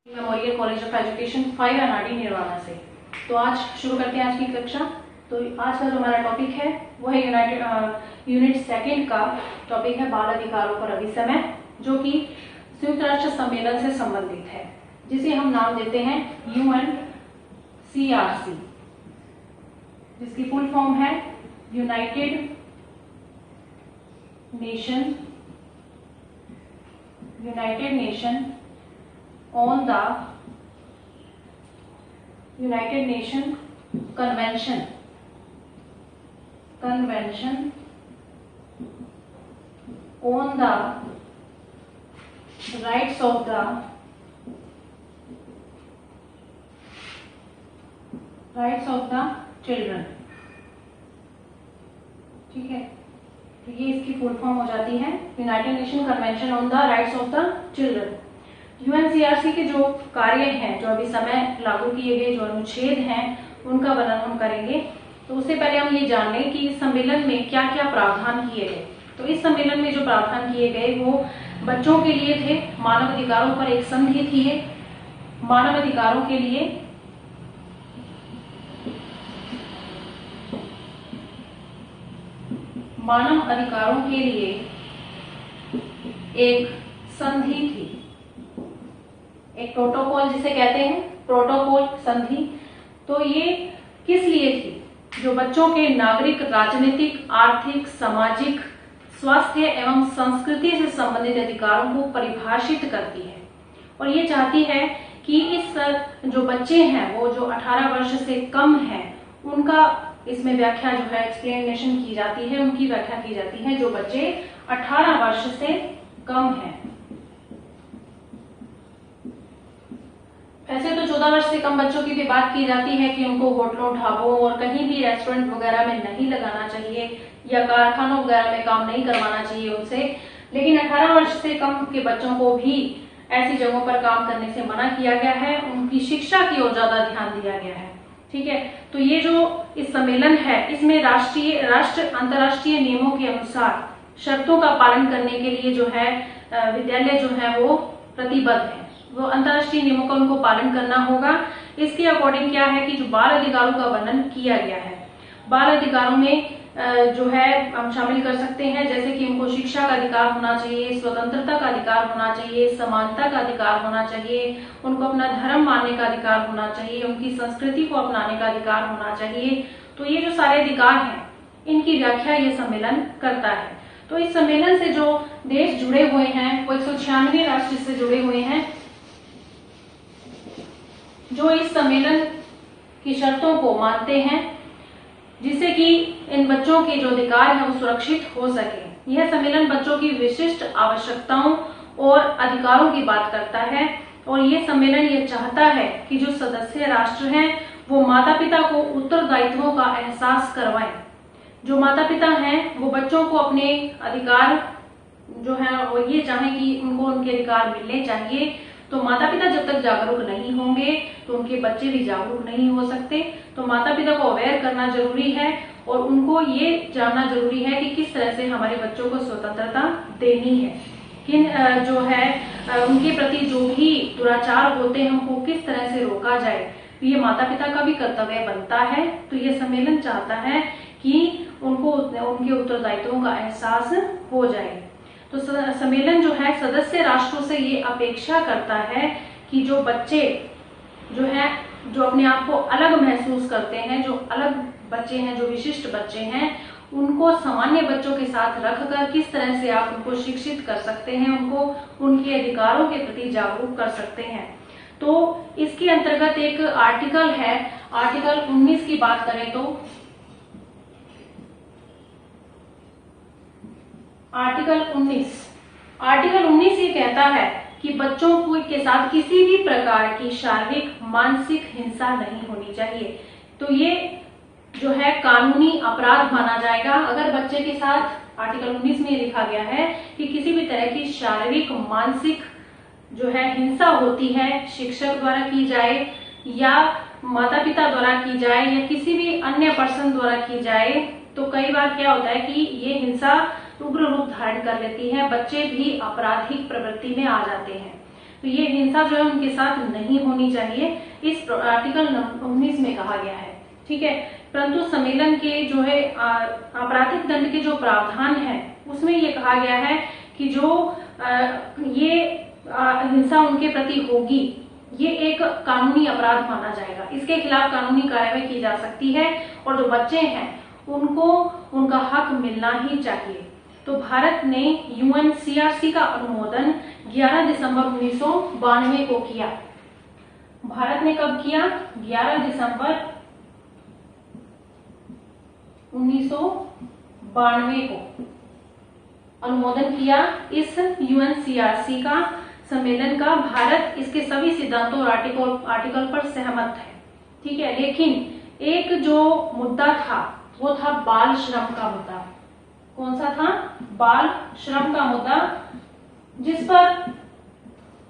Memorial college of education 5 NRD Nirvana से। तो आज शुरू करते हैं आज की कक्षा। तो आज का जो हमारा टॉपिक है वो है यूनिट सेकंड का टॉपिक है बाल अधिकारों पर अभिसमय, जो कि संयुक्त राष्ट्र सम्मेलन से संबंधित है, जिसे हम नाम देते हैं UNCRC, जिसकी फुल फॉर्म है United nation on the United Nations Convention on the rights of the children। ठीक है, तो ये इसकी फुल फॉर्म हो जाती है United nation convention on the rights of the children. UNCRC के जो कार्य हैं, जो अभी समय लागू किए गए जो अनुच्छेद हैं, उनका वर्णन हम करेंगे। तो उससे पहले हम ये जान लें कि इस सम्मेलन में क्या क्या प्रावधान किए गए। तो इस सम्मेलन में जो प्रावधान किए गए वो बच्चों के लिए थे। मानव अधिकारों पर एक संधि थी। मानव अधिकारों के लिए एक संधि थी, एक प्रोटोकॉल जिसे कहते हैं प्रोटोकॉल संधि। तो ये किस लिए थी? जो बच्चों के नागरिक, राजनीतिक, आर्थिक, सामाजिक, स्वास्थ्य एवं संस्कृति से संबंधित अधिकारों को परिभाषित करती है, और ये चाहती है कि इस जो बच्चे हैं वो जो 18 वर्ष से कम हैं उनका इसमें व्याख्या जो है एक्सप्लेनेशन की जाती है, उनकी व्याख्या की जाती है जो बच्चे 18 वर्ष से कम हैं। वैसे तो 14 वर्ष से कम बच्चों की भी बात की जाती है कि उनको होटलों, ढाबों और कहीं भी रेस्टोरेंट वगैरह में नहीं लगाना चाहिए या कारखानों वगैरह में काम नहीं करवाना चाहिए उनसे, लेकिन 18 वर्ष से कम के बच्चों को भी ऐसी जगहों पर काम करने से मना किया गया है। उनकी शिक्षा की ओर ज्यादा ध्यान दिया गया है। ठीक है, तो ये जो इस सम्मेलन है इसमें अंतर्राष्ट्रीय नियमों के अनुसार शर्तों का पालन करने के लिए जो है विद्यालय जो है वो प्रतिबद्ध है। वो अंतर्राष्ट्रीय नियमों का उनको पालन करना होगा। इसके अकॉर्डिंग क्या है कि जो बाल अधिकारों का वर्णन किया गया है, बाल अधिकारों में जो है हम शामिल कर सकते हैं, जैसे कि उनको शिक्षा का अधिकार होना चाहिए, स्वतंत्रता का अधिकार होना चाहिए, समानता का अधिकार होना चाहिए, उनको अपना धर्म मानने का अधिकार होना चाहिए, उनकी संस्कृति को अपनाने का अधिकार होना चाहिए। तो ये जो सारे अधिकार हैं इनकी व्याख्या ये सम्मेलन करता है। तो इस सम्मेलन से जो देश जुड़े हुए हैं वो 196 राष्ट्र से जुड़े हुए हैं, जो इस सम्मेलन की शर्तों को मानते हैं, जिससे कि इन बच्चों के जो अधिकार हैं वो सुरक्षित हो सके। यह सम्मेलन बच्चों की विशिष्ट आवश्यकताओं और अधिकारों की बात करता है, और यह सम्मेलन ये चाहता है कि जो सदस्य राष्ट्र हैं वो माता पिता को उत्तरदायित्वों का एहसास करवाएं। जो माता पिता हैं वो बच्चों को अपने अधिकार जो है वो ये चाहें कि उनको उनके अधिकार मिलने चाहिए। तो माता पिता जब तक जागरूक नहीं होंगे तो उनके बच्चे भी जागरूक नहीं हो सकते। तो माता पिता को अवेयर करना जरूरी है, और उनको ये जानना जरूरी है कि किस तरह से हमारे बच्चों को स्वतंत्रता देनी है, किन जो है उनके प्रति जो भी दुराचार होते हैं उनको किस तरह से रोका जाए। तो ये माता पिता का भी कर्तव्य बनता है। तो ये सम्मेलन चाहता है कि उनको उनके उत्तरदायित्वों का एहसास हो जाए। तो सम्मेलन जो है सदस्य राष्ट्रों से ये अपेक्षा करता है कि जो बच्चे जो है जो अपने आप को अलग महसूस करते हैं, जो अलग बच्चे हैं, जो विशिष्ट बच्चे हैं, उनको सामान्य बच्चों के साथ रखकर किस तरह से आप उनको शिक्षित कर सकते हैं, उनको उनके अधिकारों के प्रति जागरूक कर सकते हैं। तो इसके अंतर्गत एक आर्टिकल है, आर्टिकल 19 की बात करें तो आर्टिकल 19 ये कहता है कि बच्चों के साथ किसी भी प्रकार की शारीरिक, मानसिक हिंसा नहीं होनी चाहिए। तो ये जो है कानूनी अपराध माना जाएगा अगर बच्चे के साथ, आर्टिकल 19 में लिखा गया है कि किसी भी तरह की शारीरिक, मानसिक जो है हिंसा होती है, शिक्षक द्वारा की जाए या माता पिता द्वारा की जाए या किसी भी अन्य पर्सन द्वारा की जाए, तो कई बार क्या होता है कि ये हिंसा उग्र रूप धारण कर लेती है, बच्चे भी आपराधिक प्रवृत्ति में आ जाते हैं। तो ये हिंसा जो है उनके साथ नहीं होनी चाहिए, इस आर्टिकल 19 में कहा गया है। ठीक है, परंतु सम्मेलन के जो है आपराधिक दंड के जो प्रावधान है उसमें ये कहा गया है कि जो ये हिंसा उनके प्रति होगी ये एक कानूनी अपराध माना जाएगा, इसके खिलाफ कानूनी कार्रवाई की जा सकती है और जो बच्चे हैं उनको उनका हक मिलना ही चाहिए। तो भारत ने UNCRC का अनुमोदन 11 दिसंबर 1992 को किया। भारत ने कब किया? 11 दिसंबर 1992 को अनुमोदन किया इस UNCRC का सम्मेलन का। भारत इसके सभी सिद्धांतों और आर्टिकल पर सहमत है। ठीक है, लेकिन एक जो मुद्दा था वो था बाल श्रम का मुद्दा। कौन सा था? बाल श्रम का मुद्दा, जिस पर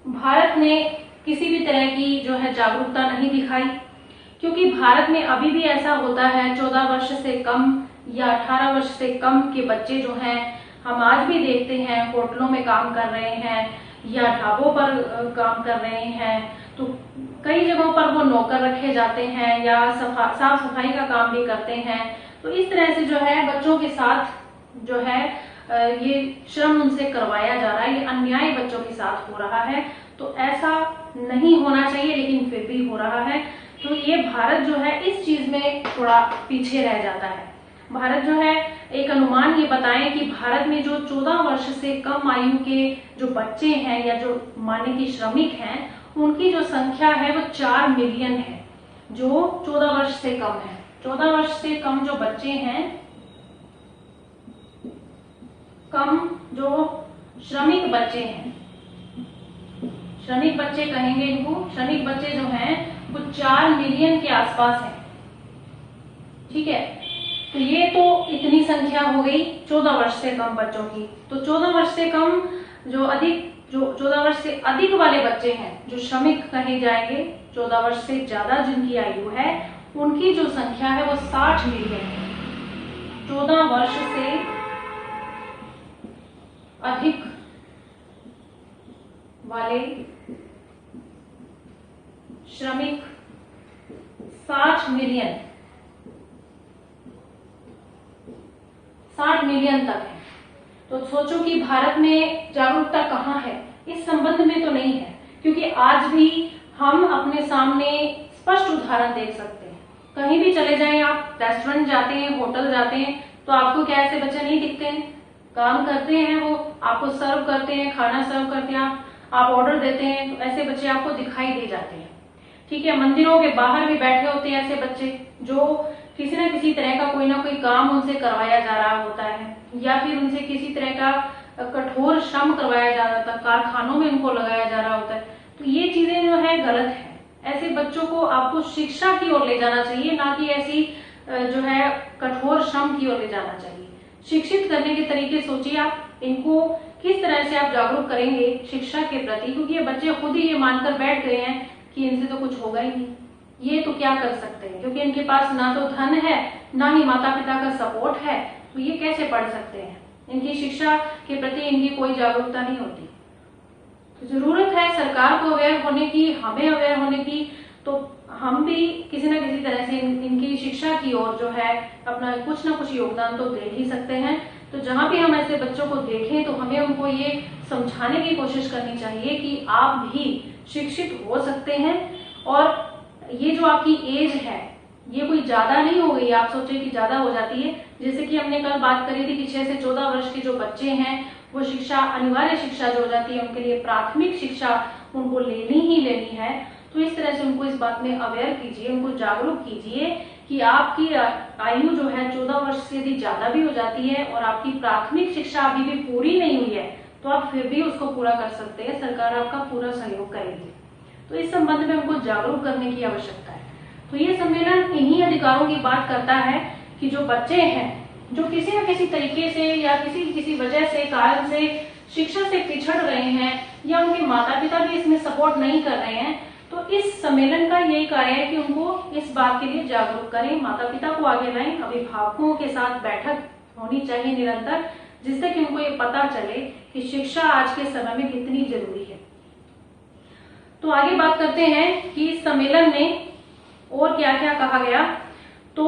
भारत ने किसी भी तरह की जो है जागरूकता नहीं दिखाई, क्योंकि भारत में अभी भी ऐसा होता है 14 वर्ष से कम या 18 वर्ष से कम के बच्चे जो हैं, हम आज भी देखते हैं होटलों में काम कर रहे हैं या ढाबों पर काम कर रहे हैं, तो कई जगहों पर वो नौकर रखे जाते हैं या साफ सफाई का काम भी करते हैं। तो इस तरह से जो है बच्चों के साथ जो है ये श्रम उनसे करवाया जा रहा है, ये अन्याय बच्चों के साथ हो रहा है। तो ऐसा नहीं होना चाहिए, लेकिन फिर भी हो रहा है। तो ये भारत जो है इस चीज में थोड़ा पीछे रह जाता है। भारत जो है एक अनुमान ये बताएं कि भारत में जो 14 वर्ष से कम आयु के जो बच्चे हैं या जो माने कि श्रमिक हैं, उनकी जो संख्या है वो 4 मिलियन है, जो 14 वर्ष से कम है। 14 वर्ष से कम जो बच्चे हैं, कम जो श्रमिक बच्चे हैं, श्रमिक बच्चे कहेंगे इनको, श्रमिक बच्चे जो हैं वो 4 मिलियन के आसपास हैं। ठीक है, तो ये तो इतनी संख्या हो गई 14 वर्ष से कम बच्चों की। तो 14 वर्ष से कम जो 14 वर्ष से अधिक वाले बच्चे हैं, जो श्रमिक कहे जाएंगे, 14 वर्ष से ज्यादा जिनकी आयु है, उनकी जो संख्या है वो 60 मिलियन है। 14 वर्ष से अधिक वाले श्रमिक 60 मिलियन तक है। तो सोचो कि भारत में जागरूकता कहाँ है इस संबंध में? तो नहीं है, क्योंकि आज भी हम अपने सामने स्पष्ट उदाहरण देख सकते हैं। कहीं भी चले जाएं आप, रेस्टोरेंट जाते हैं, होटल जाते हैं, तो आपको क्या ऐसे बच्चे नहीं दिखते हैं? काम करते हैं, वो आपको सर्व करते हैं, खाना सर्व करते हैं, आप ऑर्डर देते हैं, तो ऐसे बच्चे आपको दिखाई दे जाते हैं। ठीक है, मंदिरों के बाहर भी बैठे होते हैं ऐसे बच्चे, जो किसी न किसी तरह का कोई ना कोई काम उनसे करवाया जा रहा होता है, या फिर उनसे किसी तरह का कठोर श्रम करवाया जा रहा था, कारखानों में उनको लगाया जा रहा होता है। तो ये चीजें जो है गलत है। ऐसे बच्चों को आपको शिक्षा की ओर ले जाना चाहिए, ना कि ऐसी जो है कठोर श्रम की ओर ले जाना चाहिए। शिक्षित करने के तरीके सोचिए आप, इनको किस तरह से आप जागरूक करेंगे शिक्षा के प्रति, क्योंकि ये बच्चे खुद ही ये मानकर बैठ गए हैं कि इनसे तो कुछ होगा ही नहीं, ये तो क्या कर सकते हैं, क्योंकि इनके पास ना तो धन है, ना ही माता पिता का सपोर्ट है, तो ये कैसे पढ़ सकते हैं? इनकी शिक्षा के प्रति इनकी कोई जागरूकता नहीं होती। तो जरूरत है सरकार को अवेयर होने की, हमें अवेयर होने की। तो हम भी किसी न किसी तरह से इनकी शिक्षा की ओर जो है अपना कुछ ना कुछ योगदान तो दे ही सकते हैं। तो जहां भी हम ऐसे बच्चों को देखें तो हमें उनको ये समझाने की कोशिश करनी चाहिए कि आप भी शिक्षित हो सकते हैं, और ये जो आपकी एज है ये कोई ज्यादा नहीं हो गई, आप सोचे कि ज्यादा हो जाती है। जैसे कि हमने कल बात करी थी कि 6 से 14 वर्ष के जो बच्चे हैं वो शिक्षा, अनिवार्य शिक्षा जो हो जाती है उनके लिए, प्राथमिक शिक्षा उनको लेनी ही लेनी है। तो इस तरह से उनको इस बात में अवेयर कीजिए, उनको जागरूक कीजिए कि आपकी आयु जो है 14 वर्ष से यदि ज्यादा भी हो जाती है और आपकी प्राथमिक शिक्षा अभी भी पूरी नहीं हुई है, तो आप फिर भी उसको पूरा कर सकते हैं, सरकार आपका पूरा सहयोग करेगी। तो इस संबंध में उनको जागरूक करने की आवश्यकता है। तो ये सम्मेलन इन्हीं अधिकारों की बात करता है कि जो बच्चे हैं, जो किसी न किसी तरीके से या किसी वजह से, कारण से शिक्षा से पिछड़ रहे हैं, या उनके माता पिता भी इसमें सपोर्ट नहीं कर रहे हैं, तो इस सम्मेलन का यही कार्य है कि उनको इस बात के लिए जागरूक करें, माता पिता को आगे लाएं, अभिभावकों के साथ बैठक होनी चाहिए निरंतर, जिससे कि उनको ये पता चले कि शिक्षा आज के समय में कितनी जरूरी है। तो आगे बात करते हैं कि इस सम्मेलन में और क्या क्या कहा गया। तो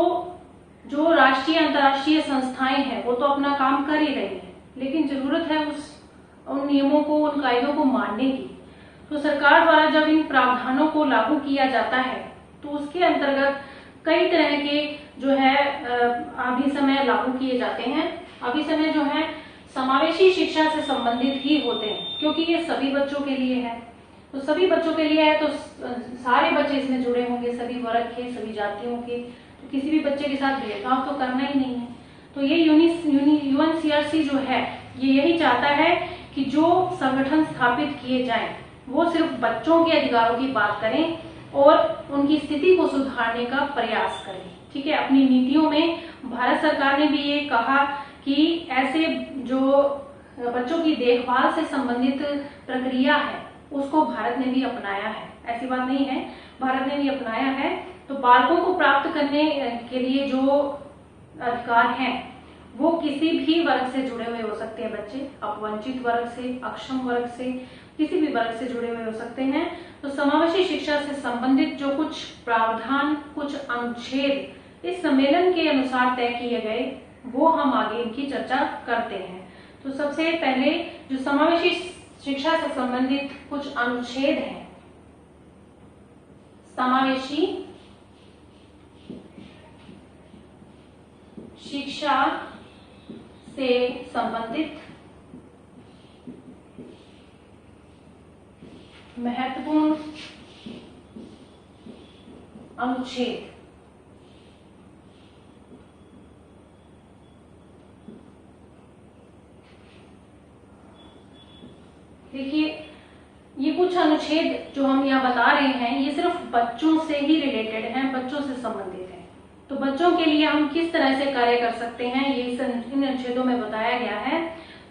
जो राष्ट्रीय अंतर्राष्ट्रीय संस्थाएं हैं वो तो अपना काम कर ही रही हैं, लेकिन जरूरत है उन नियमों को, उन कायदों को मानने की। तो सरकार द्वारा जब इन प्रावधानों को लागू किया जाता है तो उसके अंतर्गत कई तरह के जो है अभिसमय लागू किए जाते हैं। अभिसमय जो है समावेशी शिक्षा से संबंधित ही होते हैं, क्योंकि ये सभी बच्चों के लिए है। तो सभी बच्चों के लिए है तो सारे बच्चे इसमें जुड़े होंगे, सभी वर्ग के, सभी जातियों के। तो किसी भी बच्चे के साथ भेदभाव तो करना ही नहीं है। तो ये यूएनसीआरसी जो है ये यही चाहता है कि जो संगठन स्थापित किए जाएं वो सिर्फ बच्चों के अधिकारों की बात करें और उनकी स्थिति को सुधारने का प्रयास करें। ठीक है, अपनी नीतियों में भारत सरकार ने भी ये कहा कि ऐसे जो बच्चों की देखभाल से संबंधित प्रक्रिया है उसको भारत ने भी अपनाया है। ऐसी बात नहीं है, भारत ने भी अपनाया है। तो बालकों को प्राप्त करने के लिए जो अधिकार हैं वो किसी भी वर्ग से जुड़े हुए हो सकते हैं बच्चे, अपवंचित वर्ग से, अक्षम वर्ग से, किसी भी वर्ग से जुड़े हुए हो सकते हैं। तो समावेशी शिक्षा से संबंधित जो कुछ प्रावधान, कुछ अनुच्छेद इस सम्मेलन के अनुसार तय किए गए वो हम आगे इनकी चर्चा करते हैं। तो सबसे पहले जो समावेशी शिक्षा से संबंधित कुछ अनुच्छेद हैं, समावेशी शिक्षा से संबंधित महत्वपूर्ण अनुच्छेद। देखिए, ये कुछ अनुच्छेद जो हम यहाँ बता रहे हैं ये सिर्फ बच्चों से ही रिलेटेड हैं, बच्चों से संबंधित है। तो बच्चों के लिए हम किस तरह से कार्य कर सकते हैं ये इन अनुच्छेदों में बताया गया है।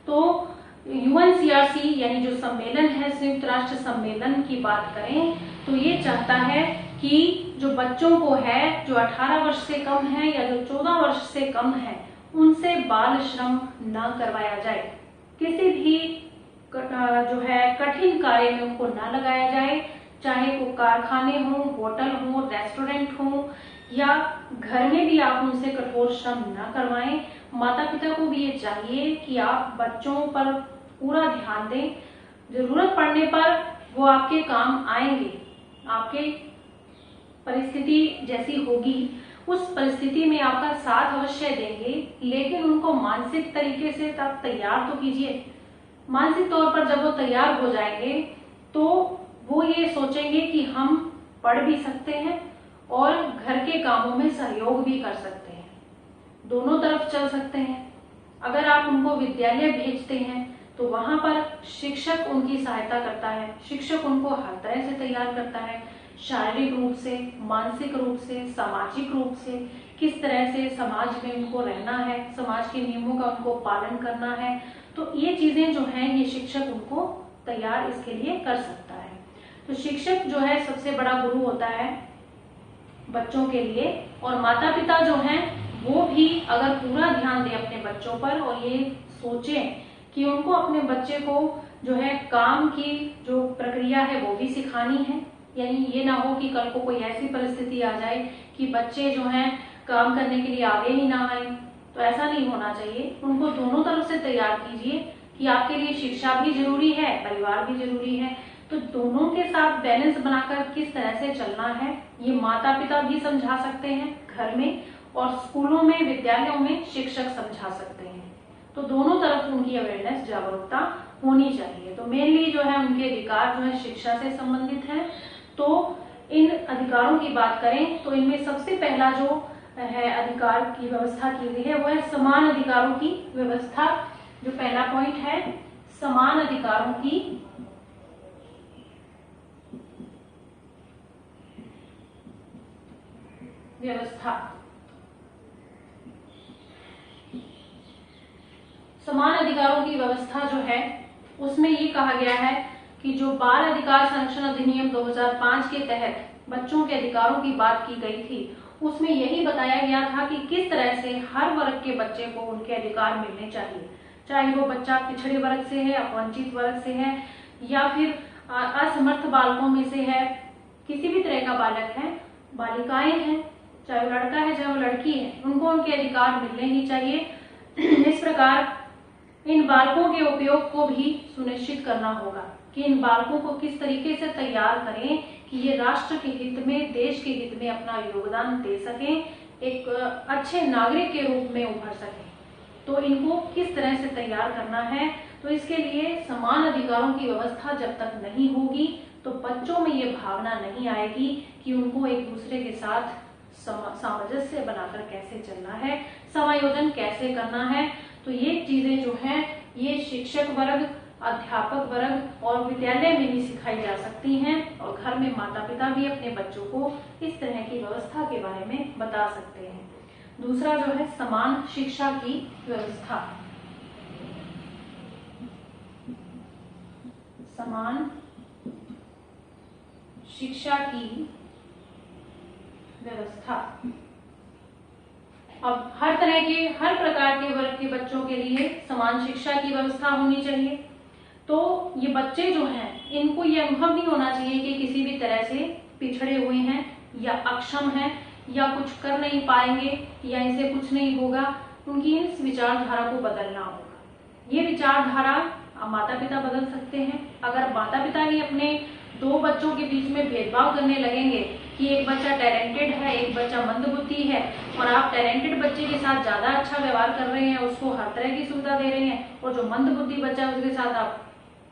तो यूएनसीआरसी यानी जो सम्मेलन है, संयुक्त राष्ट्र सम्मेलन की बात करें तो ये चाहता है कि जो बच्चों को है, जो 18 वर्ष से कम है या जो 14 वर्ष से कम है, उनसे बाल श्रम न करवाया जाए। किसी भी जो है कठिन कार्य में उनको न लगाया जाए, चाहे वो कारखाने हो, होटल हो, रेस्टोरेंट हो, या घर में भी आप उनसे कठोर श्रम न करवाएं। माता पिता को भी ये चाहिए कि आप बच्चों पर पूरा ध्यान दें। जरूरत पड़ने पर वो आपके काम आएंगे, आपके परिस्थिति जैसी होगी उस परिस्थिति में आपका साथ अवश्य देंगे, लेकिन उनको मानसिक तरीके से तब तैयार तो कीजिए। मानसिक तौर पर जब वो तैयार हो जाएंगे तो वो ये सोचेंगे कि हम पढ़ भी सकते हैं और घर के कामों में सहयोग भी कर सकते हैं, दोनों तरफ चल सकते हैं। अगर आप उनको विद्यालय भेजते हैं तो वहां पर शिक्षक उनकी सहायता करता है, शिक्षक उनको हर तरह से तैयार करता है, शारीरिक रूप से, मानसिक रूप से, सामाजिक रूप से, किस तरह से समाज में उनको रहना है, समाज के नियमों का उनको पालन करना है। तो ये चीजें जो हैं ये शिक्षक उनको तैयार इसके लिए कर सकता है। तो शिक्षक जो है सबसे बड़ा गुरु होता है बच्चों के लिए, और माता पिता जो हैं वो भी अगर पूरा ध्यान दें अपने बच्चों पर और ये सोचें कि उनको अपने बच्चे को जो है काम की जो प्रक्रिया है वो भी सिखानी है। यानी ये ना हो कि कल को कोई ऐसी परिस्थिति आ जाए कि बच्चे जो हैं काम करने के लिए आगे ही ना आए, तो ऐसा नहीं होना चाहिए। उनको दोनों तरफ से तैयार कीजिए कि आपके लिए शिक्षा भी जरूरी है, परिवार भी जरूरी है। तो दोनों के साथ बैलेंस बनाकर किस तरह से चलना है ये माता पिता भी समझा सकते हैं घर में, और स्कूलों में, विद्यालयों में शिक्षक समझा सकते हैं। तो दोनों तरफ उनकी अवेयरनेस, जागरूकता होनी चाहिए। तो मेनली जो है उनके अधिकार जो है शिक्षा से संबंधित है। तो इन अधिकारों की बात करें तो इनमें सबसे पहला जो है अधिकार की व्यवस्था की गई है वो है समान अधिकारों की व्यवस्था। जो पहला पॉइंट है समान अधिकारों की व्यवस्था। समान अधिकारों की व्यवस्था जो है उसमें ये कहा गया है कि जो बाल अधिकार संरक्षण अधिनियम 2005 के तहत बच्चों के अधिकारों की बात की गई थी उसमें यही बताया गया था कि किस तरह से हर वर्ग के बच्चे को उनके अधिकार मिलने चाहिए, चाहे वो बच्चा पिछड़े वर्ग से है, अपवंचित वर्ग से है, या फिर असमर्थ बालकों में से है, किसी भी तरह का बालक है, बालिकाएं हैं, चाहे वो लड़का है चाहे वो लड़की है, उनको उनके अधिकार मिलने ही चाहिए। इस प्रकार इन बालकों के उपयोग को भी सुनिश्चित करना होगा कि इन बालकों को किस तरीके से तैयार करें कि ये राष्ट्र के हित में, देश के हित में अपना योगदान दे सकें, एक अच्छे नागरिक के रूप में उभर सकें। तो इनको किस तरह से तैयार करना है, तो इसके लिए समान अधिकारों की व्यवस्था जब तक नहीं होगी तो बच्चों में ये भावना नहीं आएगी कि उनको एक दूसरे के साथ सामंजस्य बनाकर कैसे चलना है, समायोजन कैसे करना है। तो ये चीजें जो हैं ये शिक्षक वर्ग, अध्यापक वर्ग और विद्यालय में भी सिखाई जा सकती हैं, और घर में माता पिता भी अपने बच्चों को इस तरह की व्यवस्था के बारे में बता सकते हैं। दूसरा जो है समान शिक्षा की व्यवस्था। समान शिक्षा की व्यवस्था। अब हर तरह के, हर प्रकार के वर्ग के बच्चों के लिए समान शिक्षा की व्यवस्था होनी चाहिए। तो ये बच्चे जो हैं इनको ये अनुभव नहीं होना चाहिए कि किसी भी तरह से पिछड़े हुए हैं या अक्षम हैं या कुछ कर नहीं पाएंगे या इनसे कुछ नहीं होगा। उनकी इस विचारधारा को बदलना होगा। ये विचारधारा माता पिता बदल सकते हैं। अगर माता पिता ही अपने दो बच्चों के बीच में भेदभाव करने लगेंगे कि एक बच्चा टैलेंटेड है, एक बच्चा मंदबुद्धि है, और आप टैलेंटेड बच्चे के साथ ज्यादा अच्छा व्यवहार कर रहे हैं, उसको हर तरह की सुविधा दे रहे हैं, और जो मंदबुद्धि बच्चा है उसके साथ आप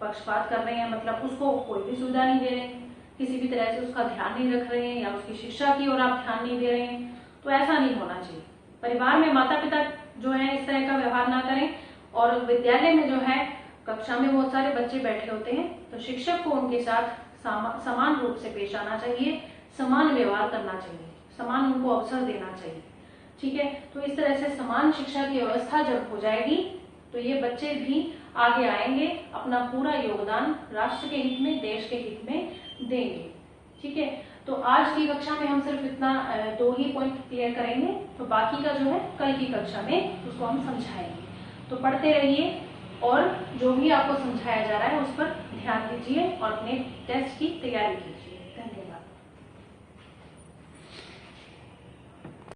पक्षपात कर रहे हैं, मतलब उसको कोई भी सुविधा नहीं दे रहे हैं, किसी भी तरह से उसका ध्यान नहीं रख रहे हैं या उसकी शिक्षा की ओर आप ध्यान नहीं दे रहे हैं, तो ऐसा नहीं होना चाहिए। परिवार में माता पिता जो है इस तरह का व्यवहार ना करें। और विद्यालय में जो है कक्षा में बहुत सारे बच्चे बैठे होते हैं, तो शिक्षक को उनके साथ समान रूप से पेश आना चाहिए, समान व्यवहार करना चाहिए, समान उनको अवसर देना चाहिए। ठीक है, तो इस तरह से समान शिक्षा की व्यवस्था जब हो जाएगी तो ये बच्चे भी आगे आएंगे, अपना पूरा योगदान राष्ट्र के हित में, देश के हित में देंगे। ठीक है, तो आज की कक्षा में हम सिर्फ इतना 2 ही पॉइंट क्लियर करेंगे, तो बाकी का जो है कल की कक्षा में उसको हम समझाएंगे। तो पढ़ते रहिए और जो भी आपको समझाया जा रहा है उस पर ध्यान दीजिए और अपने टेस्ट की तैयारी कीजिए।